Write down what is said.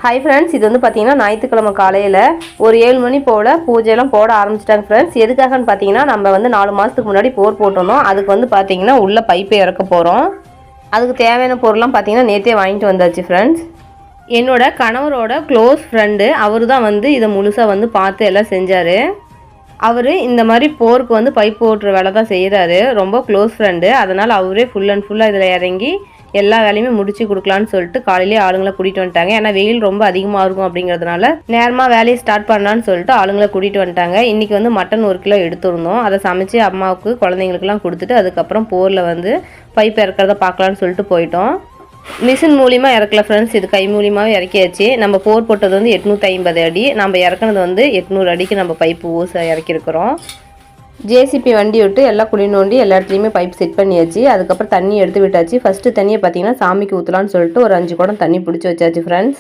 Hi friends, இது வந்து பார்த்தீங்கன்னா ஞாயிற்றுக்கிழமை காலையில் ஒரு 7 மணி போல் பூஜையெல்லாம் போட ஆரம்பிச்சிட்டாங்க ஃப்ரெண்ட்ஸ். எதுக்காகன்னு பார்த்தீங்கன்னா நம்ம வந்து 4 மாதத்துக்கு முன்னாடி போர் போட்டிருந்தோம். அதுக்கு வந்து பார்த்தீங்கன்னா உள்ள பைப்பை இறக்க போகிறோம். அதுக்கு தேவையான பொருள்லாம் பார்த்தீங்கன்னா நேற்றே வாங்கிட்டு வந்தாச்சு ஃப்ரெண்ட்ஸ். என்னோட கணவரோட க்ளோஸ் ஃப்ரெண்டு அவர் தான் வந்து இதை முழுசாக வந்து பார்த்து எல்லாம் செஞ்சார். அவர் இந்த மாதிரி போருக்கு வந்து பைப் ஓட்டுற வேலை தான் செய்கிறாரு. ரொம்ப க்ளோஸ் ஃப்ரெண்டு. அதனால் அவரே ஃபுல் அண்ட் ஃபுல்லாக இதில் இறங்கி எல்லா வேலையுமே முடிச்சு கொடுக்கலான்னு சொல்லிட்டு காலையிலேயே ஆளுங்களை கூட்டிகிட்டு வந்துட்டாங்க. ஏன்னா வெயில் ரொம்ப அதிகமாக இருக்கும் அப்படிங்கிறதுனால நேரமாக வேலையை ஸ்டார்ட் பண்ணலான்னு சொல்லிட்டு ஆளுங்களை கூட்டிகிட்டு வந்துட்டாங்க. இன்றைக்கி வந்து மட்டன் 1 கிலோ எடுத்துருந்தோம். அதை சமைச்சு அம்மாவுக்கு குழந்தைங்களுக்குலாம் கொடுத்துட்டு அதுக்கப்புறம் போரில் வந்து பைப் இறக்கிறத பார்க்கலான்னு சொல்லிட்டு போயிட்டோம். மிஷின் மூலிமா இறக்கல ஃப்ரெண்ட்ஸ், இது கை மூலியமாகவே இறக்கியாச்சு. நம்ம போர் போட்டது வந்து 850 அடி, நம்ம இறக்குனது வந்து 800 அடிக்கு நம்ம பைப்பு ஊசை இறக்கிருக்கிறோம். ஜேசிபி வண்டி விட்டு எல்லாம் குழி நோண்டி எல்லா இடத்துலையுமே பைப் செட் பண்ணியாச்சு. அதுக்கப்புறம் தண்ணி எடுத்து விட்டாச்சு. ஃபஸ்ட்டு தண்ணியை பார்த்தீங்கன்னா சாமிக்கு ஊற்றலான்னு சொல்லிட்டு ஒரு 5 குடம் தண்ணி பிடிச்சி வச்சாச்சு ஃப்ரெண்ட்ஸ்.